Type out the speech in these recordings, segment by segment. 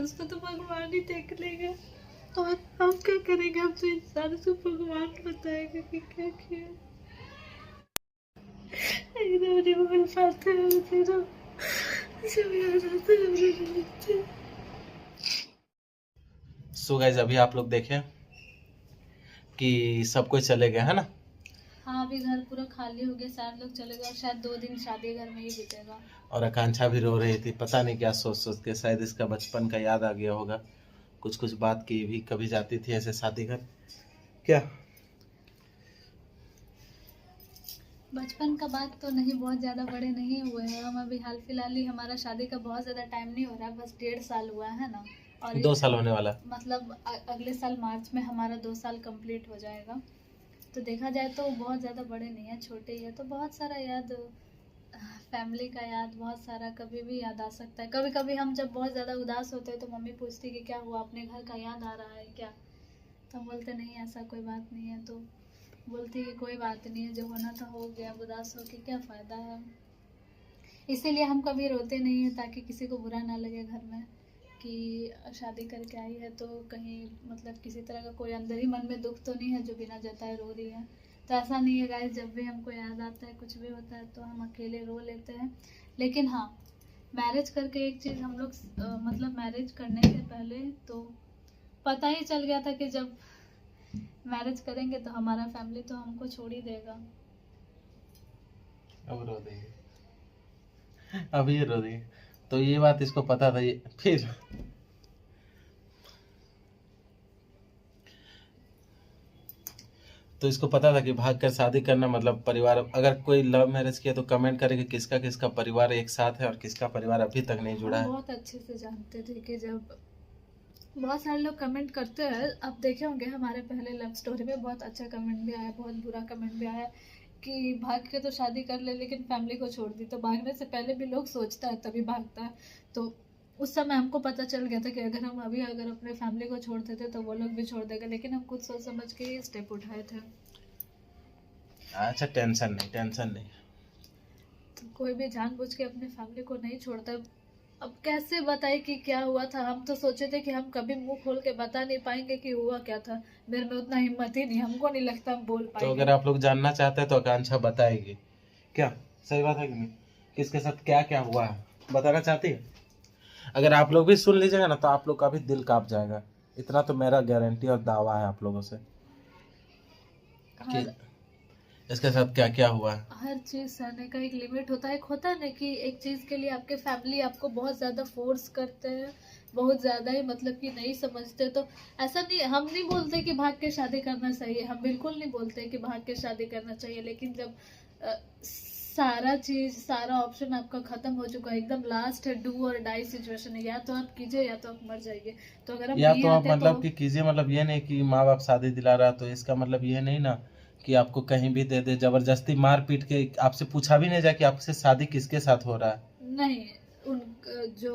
उसको तो भगवान ही देख लेगा, और हम क्या करेंगे? हम तो इंसान को भगवान बताएगा कि क्या किया। एकदम नहीं बोल पाते होते तो जब याद आता है हम रोने लगते हैं। सो गाइस अभी आप लोग देखें कि सब कोई चले गए है ना। हाँ, अभी घर पूरा खाली हो गया, सारे लोग चले गए और शायद 2 दिन शादी घर में ही बीतेगा। और आकांक्षा भी रो रही थी, पता नहीं क्या सोच सोच के, शायद इसका बचपन का याद आ गया होगा। कुछ कुछ बात की भी, कभी जाती थी ऐसे शादी घर क्या। बचपन का बात तो नहीं, बहुत ज़्यादा बड़े नहीं हुए हैं हम अभी, हाल फिलहाल ही हमारा शादी का बहुत ज़्यादा टाइम नहीं हो रहा है, बस 1.5 साल हुआ है ना। और 2 साल होने वाला। मतलब अगले साल मार्च में हमारा 2 साल कंप्लीट हो जाएगा। तो देखा जाए तो बहुत ज़्यादा बड़े नहीं है, छोटे ही है। तो बहुत सारा याद, फैमिली का याद बहुत सारा कभी भी याद आ सकता है। कभी कभी हम जब बहुत ज़्यादा उदास होते हैं तो मम्मी पूछती कि क्या हुआ, अपने घर का याद आ रहा है क्या? तो हम बोलते नहीं, ऐसा कोई बात नहीं है। तो बोलती कि कोई बात नहीं है, जो होना था हो गया, उदास हो के क्या फ़ायदा है। इसीलिए हम कभी रोते नहीं हैं, ताकि किसी को बुरा ना लगे घर में कि शादी करके आई है तो कहीं मतलब किसी तरह का कोई अंदर ही मन में दुख तो नहीं है जो बिना जताए रो रही है। तो ऐसा नहीं है गाइस, जब भी हमको याद आता है, कुछ भी होता है तो हम अकेले रो लेते हैं। लेकिन हाँ, मैरिज करके एक चीज़ हम लोग मतलब मैरिज करने से पहले तो पता ही चल गया था कि जब मैरिज करेंगे तो हमारा फैमिली तो हमको छोड़ ही देगा। अब रो देंगे, अब ये रो देंगे। तो ये बात इसको पता था, ये फिर तो इसको पता था कि भाग कर शादी करना मतलब परिवार। अगर कोई लव मैरिज किया तो कमेंट करे कि किसका किसका परिवार एक साथ है और किसका परिवार अभी तक नहीं जुड़ा हम है। बहुत अच्छे से जानते थे कि जब बहुत सारे लोग कमेंट करते हैं, आप देखे होंगे हमारे पहले लव स्टोरी में बहुत अच्छा कमेंट भी आया, बहुत बुरा कमेंट भी आया कि भाग के तो शादी कर ले लेकिन फैमिली को छोड़ दी। तो भागने से पहले भी लोग सोचता है तभी भागता है। तो उस समय हमको पता चल गया था कि अगर हम अभी अगर अपने फैमिली को छोड़ देते तो वो लोग भी छोड़ देगा, लेकिन हम खुद सोच समझ के ये स्टेप उठाए थे। अच्छा टेंशन नहीं, टेंशन नहीं। तो कोई भी जानबूझ के अपने फैमिली को नहीं छोड़ता। अब कैसे बताए कि क्या हुआ था? हम तो सोचे थे कि हम कभी मुंह खोल के बता नहीं पाएंगे कि हुआ क्या था। मेरे में उतना हिम्मत ही नहीं, हमको नहीं लगता हम बोल तो पाएंगे। अगर आप लोग जानना चाहते हैं तो आकांक्षा बताएगी क्या, सही बात है कि नहीं, किसके साथ क्या क्या हुआ है, बताना चाहती है। अगर आप लोग भी सुन लीजिएगा ना तो आप लोग का भी दिल कांप जाएगा। इतना तो मेरा गारंटी और दावा है आप लोगों से कि हर इसके साथ क्या क्या हुआ है। हर चीज सहने का एक लिमिट होता है। एक होता है ना कि एक चीज के लिए आपके फैमिली आपको बहुत ज्यादा फोर्स करते हैं, बहुत ज्यादा ही मतलब कि नहीं समझते। तो ऐसा नहीं, हम नहीं बोलते कि भाग के शादी करना चाहिए, हम बिल्कुल नहीं बोलते कि भाग के शादी करना चाहिए। लेकिन जब सारा चीज, सारा ऑप्शन आपका खत्म हो चुका है, एकदम लास्ट है, डू और डाई सिचुएशन है, या तो आप कीजिए या तो आप मर जाइए। तो अगर हम या नहीं तो आप आते मतलब तो कि कीजिए, मतलब ये नहीं कि माँ बाप शादी दिला रहा तो इसका मतलब ये नहीं ना कि आपको कहीं भी दे दे, जबरदस्ती मार पीट के। आपसे पूछा भी नहीं जाए कि आपसे शादी किसके साथ हो रहा है। नहीं। उन जो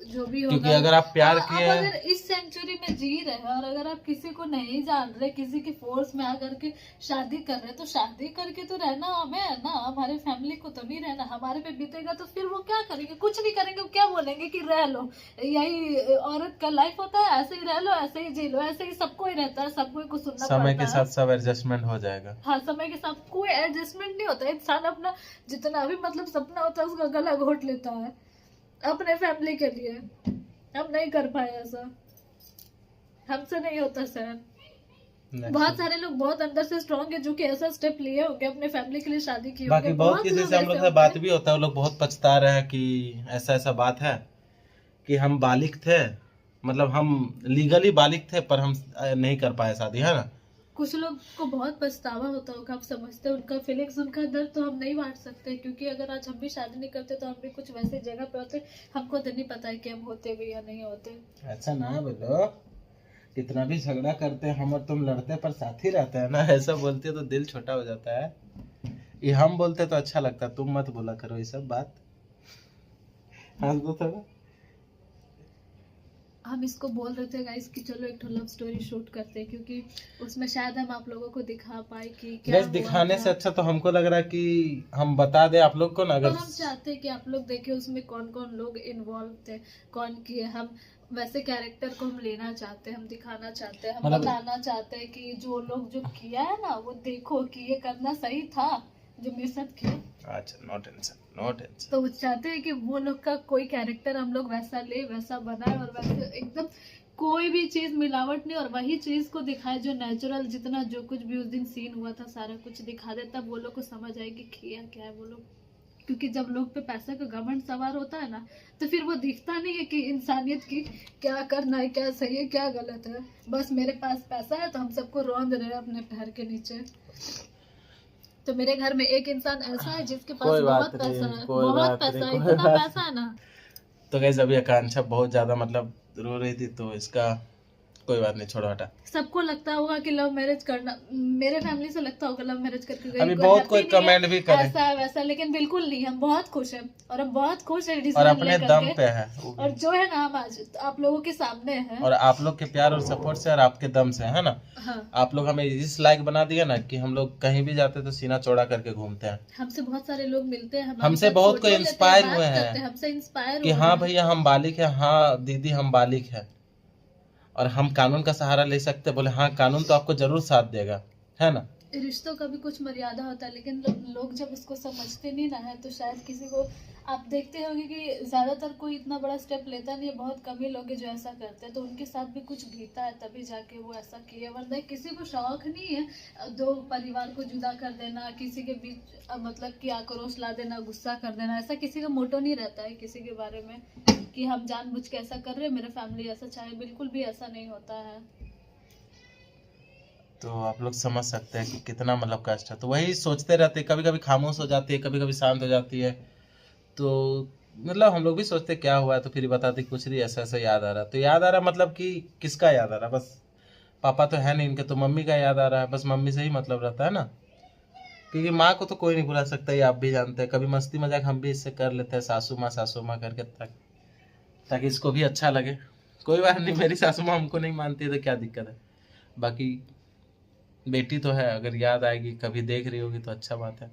जो भी क्योंकि होगा वो, अगर आप प्यार आप किए। अगर इस सेंचुरी में जी रहे हैं और अगर आप किसी को नहीं जान रहे, किसी की फोर्स में आकर के शादी कर रहे हैं, तो शादी करके तो रहना हमें है ना, हमारे फैमिली को तो नहीं रहना। हमारे पे बीतेगा तो फिर वो क्या करेंगे? कुछ नहीं करेंगे। वो क्या बोलेंगे कि रह लो, यही औरत का लाइफ होता है, ऐसे ही रह लो, ऐसे ही जी लो। ऐसे ही सबको ही रहता है, सबको ही कुछ सुनना समय के पड़ता है। साथ सब एडजस्टमेंट हो जाएगा। हाँ, समय के साथ कोई एडजस्टमेंट नहीं होता है। इंसान अपना जितना भी मतलब सपना होता है उसका गला घोट लेता है अपने फैमिली के लिए। हम नहीं कर पाए ऐसा, हमसे नहीं होता सर। बहुत सारे लोग बहुत अंदर से स्ट्रांग है जो कि ऐसा स्टेप लिए होंगे, अपने फैमिली के लिए शादी की होंगे। बाकी बहुत बहुत किसी लोग से हम लोग ऐसे से बात होंगे। भी होता है, वो लोग बहुत पछता रहे हैं कि ऐसा ऐसा बात है कि हम बालिग थे, मतलब हम लीगली बालिग थे पर हम नहीं कर पाए शादी, है ना। कुछ लोग को बहुत पछतावा होता होगा, आप समझते हैं उनका फीलिंग्स, उनका दर्द तो हम नहीं बांट सकते। क्योंकि अगर आज हम भी शादी नहीं करते तो हम भी कुछ वैसे जगह पे होते। हमको तो नहीं पता है कि हम होते भी या नहीं होते। ऐसा ना बोलो, कितना भी झगड़ा करते हैं हम और तुम, लड़ते पर साथ ही रहते हैं ना। ऐसा बोलते हो तो दिल छोटा हो जाता है। ये हम बोलते तो अच्छा लगता है, तुम मत बोला करो ये सब बात। हंस दो थोड़ा। हम इसको बोल रहे थे गाइस कि चलो एक लव स्टोरी शूट करते हैं, क्योंकि उसमें शायद हम आप लोगों को दिखा पाए कि क्या गैस हुआ दिखाने था। से अच्छा तो हमको लग रहा है कि हम बता दें आप लोग को ना, पर अगर हम चाहते हैं कि आप लोग देखें उसमें कौन कौन लोग इन्वॉल्व थे, कौन किए। हम वैसे कैरेक्टर को हम लेना चाहते हैं, हम दिखाना चाहते हैं, हम मतलब- बताना चाहते हैं कि जो लोग जो किया है ना वो देखो कि ये करना सही था जो मेरे साथ किया। अच्छा, नो टेंशन नो टेंशन। तो वो चाहते हैं कि वो लोग का कोई कैरेक्टर हम लोग वैसा ले, वैसा बनाए, और वैसे एकदम कोई भी चीज मिलावट नहीं, और वही चीज को दिखाए जो नेचुरल, जितना जो कुछ भी उस दिन सीन हुआ था सारा कुछ दिखा दे, तब वो लोग को समझ आए कि किया क्या है वो लोग। क्योंकि जब लोग पे पैसा का घमंड सवार होता है ना, तो फिर वो दिखता नहीं है कि इंसानियत की क्या करना है, क्या सही है, क्या गलत है। बस मेरे पास पैसा है तो हम सबको रौंद रहे हैं अपने पैर के नीचे। तो मेरे घर में एक इंसान ऐसा है जिसके पास कोई बहुत बात पैसा नहीं, है, कोई बहुत बात पैसा नहीं, है, कोई इतना बात पैसा है ना। तो गैस अभी आकांक्षा बहुत ज्यादा मतलब रो रही थी, तो इसका कोई बात नहीं, छोड़ो हटा। सबको लगता होगा कि लव मैरिज करना, मेरे फैमिली से लगता होगा लव मैरिज करके गई अभी कोई बहुत happy कोई नहीं है, कमेंट भी करे ऐसा है वैसा, लेकिन बिल्कुल नहीं, हम बहुत खुश हैं और हम बहुत खुश हैं और डिसीजन अपने लेकर दम के। पे है वो भी। और जो है ना हम आज आप लोगों के सामने हैं। और आप लोग के प्यार और सपोर्ट से और आपके दम से, है ना। हाँ, आप लोग हमें इस लायक बना दिया ना कि हम लोग कहीं भी जाते तो सीना चौड़ा करके घूमते हैं। हमसे बहुत सारे लोग मिलते हैं, हमारे हमसे साथ बहुत कोई फोटो लेते इंस्पायर हैं, हुए बात हैं करते हैं, हमसे इंस्पायर कि हुए हाँ हैं। भैया हम बालिक है, हाँ दीदी हम बालिक है, और हम कानून का सहारा ले सकते हैं। बोले हाँ कानून तो आपको जरूर साथ देगा, है ना। रिश्तों का भी कुछ मर्यादा होता है, लेकिन लोग जब उसको समझते नहीं ना है, तो शायद किसी को, आप देखते होंगे कि ज्यादातर कोई इतना बड़ा स्टेप लेता नहीं है, बहुत कम ही लोग हैं जो ऐसा करते हैं। तो उनके साथ भी कुछ बीता है तभी जाके वो ऐसा किए, वरना किसी को शौक नहीं है दो परिवार को जुदा कर देना, किसी के बीच मतलब कि आक्रोश ला देना, गुस्सा कर देना। ऐसा किसी का मोटो नहीं रहता है किसी के बारे में कि हम जानबूझ के ऐसा कर रहे हैं, मेरे फैमिली ऐसा चाहे, बिल्कुल भी ऐसा नहीं होता है। तो आप लोग समझ सकते हैं कि कितना मतलब कष्ट है। तो वही सोचते रहते, कभी कभी खामोश हो जाती है, कभी कभी शांत हो जाती है। तो मतलब हम लोग भी सोचते क्या हुआ है, तो फिर बताते कुछ नहीं, ऐसा ऐसा याद आ रहा। तो याद आ रहा मतलब कि किसका याद आ रहा, बस पापा तो है नहीं इनके, तो मम्मी का याद आ रहा है, बस मम्मी से ही मतलब रहता है ना। क्योंकि माँ को तो कोई नहीं भुला सकता, ये आप भी जानते हैं। कभी मस्ती मजाक हम भी इससे कर लेते हैं, सासू माँ करके, ताकि इसको भी अच्छा लगे। कोई बात नहीं, मेरी सासू माँ हमको नहीं मानती है तो क्या दिक्कत है। बाकी बेटी तो है, अगर याद आएगी कभी देख रही होगी तो अच्छा बात है।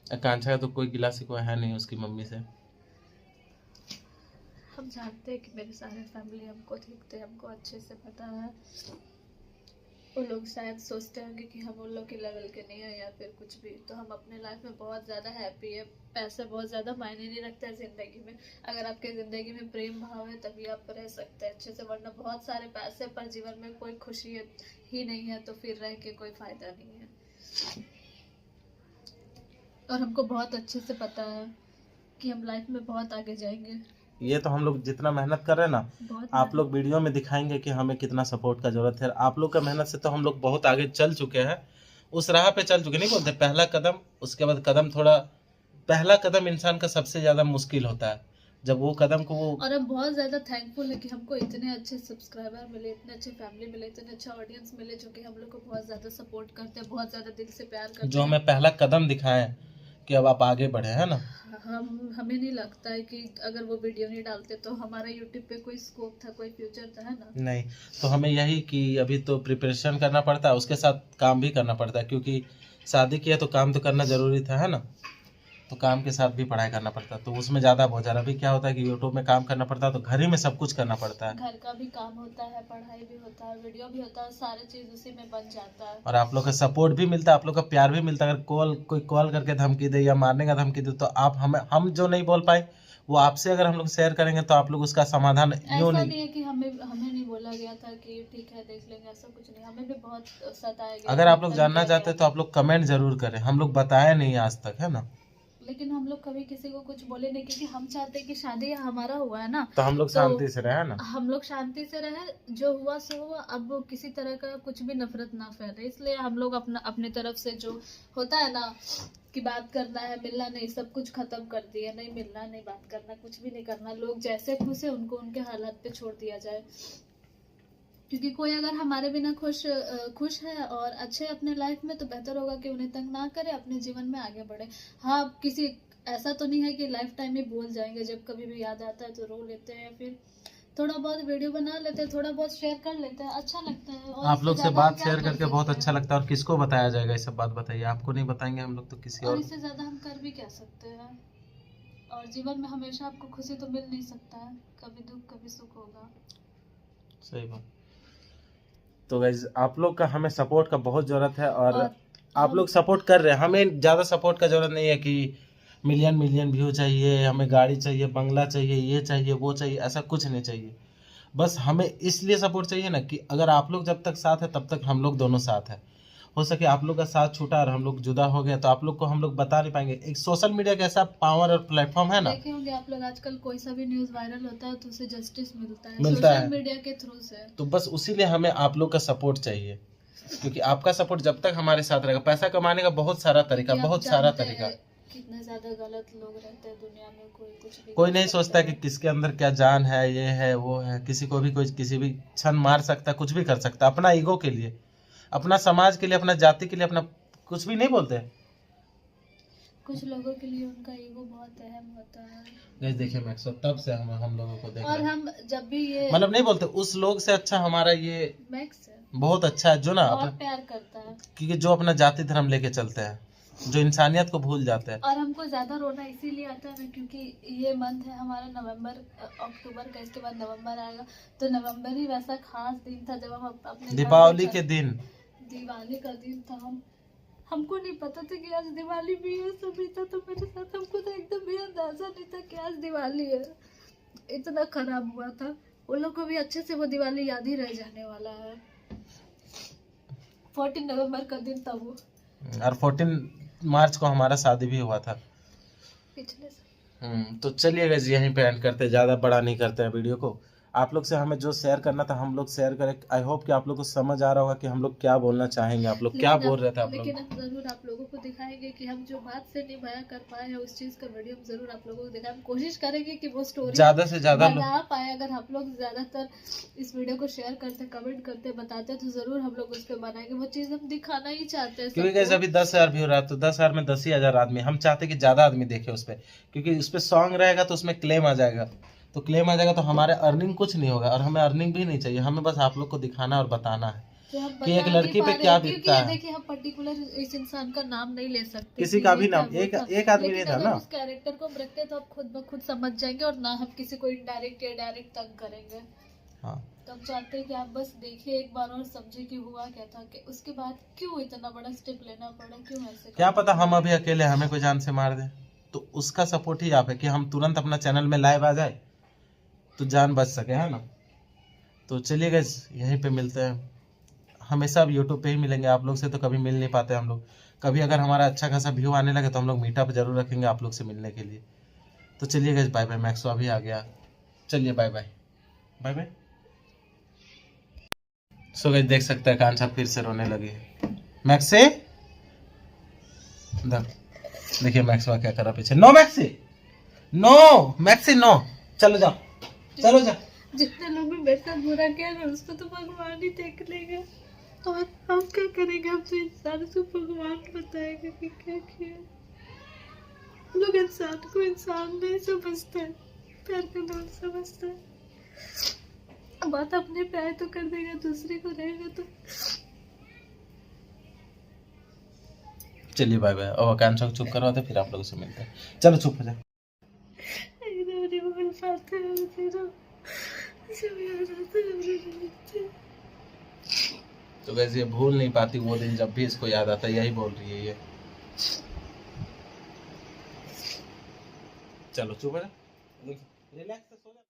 आकांक्षा का तो कोई गिला शिकवा है नहीं उसकी मम्मी से। हम जानते हैं कि मेरे सारे फैमिली हमको देखते हैं, हमको अच्छे से पता है। वो लोग शायद सोचते होंगे कि हम उन लोग के लेवल के नहीं है या फिर कुछ भी। तो हम अपने लाइफ में बहुत ज़्यादा हैप्पी है। पैसा बहुत ज़्यादा मायने नहीं रखता है ज़िंदगी में। अगर आपके ज़िंदगी में प्रेम भाव है तभी आप रह सकते हैं अच्छे से, वरना बहुत सारे पैसे पर जीवन में कोई खुशी ही नहीं है तो फिर रह के कोई फ़ायदा नहीं है। और हमको बहुत अच्छे से पता है कि हम लाइफ में बहुत आगे जाएंगे। ये तो हम लोग जितना मेहनत कर रहे हैं ना, बहुत आप लोग वीडियो में दिखाएंगे कि हमें कितना सपोर्ट का जरूरत है। आप लोग का मेहनत से तो हम लोग बहुत आगे चल चुके हैं, उस राह पे चल चुके। नहीं बोलते पहला कदम, उसके बाद कदम थोड़ा, पहला कदम इंसान का सबसे ज्यादा मुश्किल होता है, जब वो कदम को वो। और हम बहुत ज़्यादा थैंकफुल है कि हमको इतने अच्छे सब्सक्राइबर मिले, इतने अच्छे फैमिली मिले, इतने अच्छा ऑडियंस मिले जो कि हम लोग को बहुत ज़्यादा सपोर्ट करते हैं, बहुत ज़्यादा दिल से प्यार करते जो हैं। हमें पहला कदम दिखाए कि अब आप आगे बढ़े, है ना। हमें नहीं लगता है कि अगर वो वीडियो नहीं डालते तो हमारा यूट्यूब पे कोई स्कोप था, कोई फ्यूचर था, है ना। नहीं, तो हमें यही कि अभी तो प्रिपरेशन करना पड़ता है, उसके साथ काम भी करना पड़ता है, क्योंकि शादी किया तो काम तो करना जरूरी था, है ना। तो काम के साथ भी पढ़ाई करना पड़ता है, तो उसमें ज़्यादा बहुत ज़्यादा। अभी क्या होता है कि यूट्यूब में काम करना पड़ता है, तो घर ही में सब कुछ करना पड़ता है। घर का भी काम होता है, पढ़ाई भी होता है, वीडियो भी होता है, सारे चीज़ उसी में बन जाता है। और आप लोग का सपोर्ट भी मिलता है, आप लोग का प्यार भी मिलता है। अगर कोई कॉल करके धमकी दे या मारने का धमकी दे, तो आप हम जो नहीं बोल पाए वो आपसे अगर हम लोग शेयर करेंगे तो आप लोग उसका समाधान यूँ ऐसा नहीं। नहीं है कि हमें नहीं बोला गया था कि ठीक है देख लेंगे, ऐसा कुछ नहीं। हमें भी बहुत सताया गया, अगर आप लोग तंग जानना किया चाहते हैं गया। तो आप लोग कमेंट जरूर करें, हम लोग बताए नहीं आज तक, है ना। लेकिन हम लोग कभी किसी को कुछ बोले नहीं, क्योंकि हम चाहते हैं कि शादी हमारा हुआ है ना, तो हम लोग तो शांति से रहे, है ना। हम लोग शांति से रहे, जो हुआ सो हुआ। अब वो किसी तरह का कुछ भी नफरत ना फैले, इसलिए हम लोग अपने तरफ से जो होता है ना कि बात करना है, मिलना नहीं, सब कुछ खत्म कर दिया। नहीं मिलना, नहीं बात करना, कुछ भी नहीं करना। लोग जैसे खुश है उनको उनके हालात पे छोड़ दिया जाए, क्योंकि कोई अगर हमारे बिना खुश है और अच्छे अपने लाइफ में, तो बेहतर होगा कि उन्हें तंग ना करे, अपने जीवन में आगे बढ़े। हाँ, किसी ऐसा तो नहीं है कि लाइफ टाइम में भूल जाएंगे, जब कभी भी याद आता है तो रो लेते हैं, फिर थोड़ा बहुत वीडियो बना लेते हैं, थोड़ा बहुत शेयर कर लेते हैं, अच्छा लगता है। और आप लोग इससे से ज्यादा बात हम क्या शेयर कर करके बहुत सकते अच्छा हैं? लगता है। और किसको बताया जाएगा ये सब बात, बताइए। आपको नहीं बताएंगे हम लोग तो किसी और और। इससे ज्यादा हम कर भी क्या सकते हैं? और जीवन में हमेशा आपको खुशी तो मिल नहीं सकता है, कभी दुख कभी सुख होगा। सही बात। तो गाइस आप लोग का हमें सपोर्ट का बहुत जरूरत है। और और आप लोग सपोर्ट कर रहे हैं। हमें ज़्यादा सपोर्ट का जरूरत नहीं है कि मिलियन मिलियन व्यू चाहिए, हमें गाड़ी चाहिए, बंगला चाहिए, ये चाहिए वो चाहिए, ऐसा कुछ नहीं चाहिए। बस हमें इसलिए सपोर्ट चाहिए ना कि अगर आप लोग जब तक साथ है तब तक हम लोग दोनों साथ हैं। हो सके आप लोग का साथ छूटा और हम लोग जुदा हो गए तो आप लोग को हम लोग बता नहीं पाएंगे। एक सोशल मीडिया का ऐसा पावर और प्लेटफॉर्म है ना। देखे होंगे आप लोग, आजकल कोई सा भी न्यूज वायरल होता है तो उसे जस्टिस मिलता है मिलता है। सोशल मीडिया के थ्रू से। तो बस उसीलिए हमें आप लोग का सपोर्ट चाहिए, क्योंकि आपका सपोर्ट जब तक हमारे साथ रहेगा। पैसा कमाने का बहुत सारा तरीका, क्योंकि आप बहुत सारा जानते तरीका। हैं कितने ज्यादा गलत लोग रहते हैं दुनिया में, कोई कुछ भी कोई कर नहीं सकता सोचता है। कि किसके अंदर क्या जान है, ये है वो है। किसी को भी कोई किसी भी क्षण मार सकता है, कुछ भी कर सकता है अपना ईगो के लिए, अपना समाज के लिए, अपना जाति के लिए, अपना कुछ भी नहीं बोलते हैं। कुछ लोगों के लिए उनका ईगो बहुत अहम होता है। गाइस देखिए मैक्सो, तब से हम लोगों को देख और रहे हैं। हम जब भी ये मतलब नहीं बोलते उस लोग से अच्छा हमारा ये मैक्स है, बहुत अच्छा है जो ना बहुत प्यार करता है। क्योंकि जो अपना जाति धर्म लेके चलते हैं, जो इंसानियत को भूल जाते हैं। और हमको ज्यादा रोना इसीलिए आता है ना क्योंकि ये मंथ है हमारा नवंबर अक्टूबर का, इसके बाद नवंबर आएगा। तो नवंबर ही वैसा खास दिन था जब हम अपने घर दीपावली में के दिन, दिवाली का दिन था। हमको नहीं पता था कि आज दिवाली भी है। सभी था तो मेरे साथ, हमको तो एकदम भी अंदाजा नहीं था कि आज दिवाली है। इतना खराब हुआ था। उन लोग को भी अच्छे से वो दिवाली याद ही रह जाने वाला है। 14 नवंबर का दिन था वो। और 14 मार्च को हमारा शादी भी हुआ था पिछले साल। तो चलिए गाइस यहीं पे एंड करते हैं, ज़्यादा बड़ा नहीं करते हैं वीडियो को। आप लोग से हमें जो शेयर करना था हम लोग शेयर करें। आई होप कि आप लोग को समझ आ रहा होगा कि हम लोग क्या बोलना चाहेंगे, आप लोग क्या बोल रहे थे आप लोग। लेकिन हम जरूर आप लोगों को दिखाएंगे कि हम जो बात से नहीं बयां कर पाए हैं उस चीज का वीडियो हम जरूर आप लोगों को दिखाएं। हम कोशिश करेंगे कि वो स्टोरी ज़्यादा से ज़्यादा बना पाए। अगर आप लोग ज्यादातर इस वीडियो को शेयर करते, कमेंट करते, बताते तो जरूर हम लोग उस पर बनाएंगे। वो चीज हम दिखाना ही चाहते हैं क्योंकि गाइस सबको। अभी 10,000 व्यू रहा तो 10,000 में 10,000 आदमी, हम चाहते कि ज़्यादा आदमी देखे उस पर। क्योंकि उस पर सॉन्ग रहेगा तो उसमें क्लेम आ जाएगा, तो क्लेम आ जाएगा तो हमारे अर्निंग कुछ नहीं होगा। और हमें अर्निंग भी नहीं चाहिए, हमें बस आप लोग को दिखाना और बताना है तो हम कि एक बता लड़की नहीं पे पा क्या रहे हैं, बीतता क्योंकि है। देखिए हम पर्टिकुलर इस इंसान का नाम नहीं ले सकते, किसी कि का ये भी था, नाम वो एक था। एक आदमी नहीं लेकिन था अगर ना। उस कैरेक्टर को हम रखते हैं तो आप खुद समझ जाएंगे और ना हम किसी को इनडायरेक्ट या डायरेक्ट तंग करेंगे। हाँ तो हम चाहते हैं कि आप बस देखिए एक बार और समझे कि हुआ क्या था, कि उसके बाद क्यों इतना बड़ा स्टेप लेना पड़ा, क्यों ऐसे क्या करना पता हम पड़ा। अभी अकेले हमें कोई जान से मार दे, तो उसका सपोर्ट ही आप है कि हम तुरंत अपना चैनल में लाइव आ जाए तो जान बच सके, है ना। तो चलिए गाइस यहीं पे मिलते हैं। हमेशा अब यूट्यूब पे ही मिलेंगे, आप लोग से तो कभी मिल नहीं पाते हम लोग। कभी अगर हमारा अच्छा खासा व्यू आने लगे तो हम लोग मीटअप जरूर रखेंगे आप लोग से मिलने के लिए। तो चलिए गाइस बाय बाय। मैक्सो अभी आ गया, चलिए bye bye bye bye. So guys देख सकते हैं कांचा फिर से रोने लगी। मैक्सी देखिए मैक्सवा क्या करा पीछे। No Maxi, no Maxi, no. चलो जाओ, चलो जाओ। जितने लोग भी मेरे साथ बुरा किया ना उसको तो भगवान ही देख लेगा। और हम क्या करेंगे, हम तो इंसान को भगवान बताएगा कि क्या किया। लोग इंसान को इंसान नहीं समझते, प्यार का नाम समझते हैं। बात अपने पे आए तो कर देगा, दूसरे को रहेगा तो। चलिए बाय बाय। और आकांक्षा को चुप करवाते फिर आप लोगों से मिलते हैं। चलो चुप हो जाए। तो वैसे ये भूल नहीं पाती वो दिन जब भी इसको याद आता है, यही बोल रही है ये। चलो चुप हो जा, रिलैक्स से सो जा।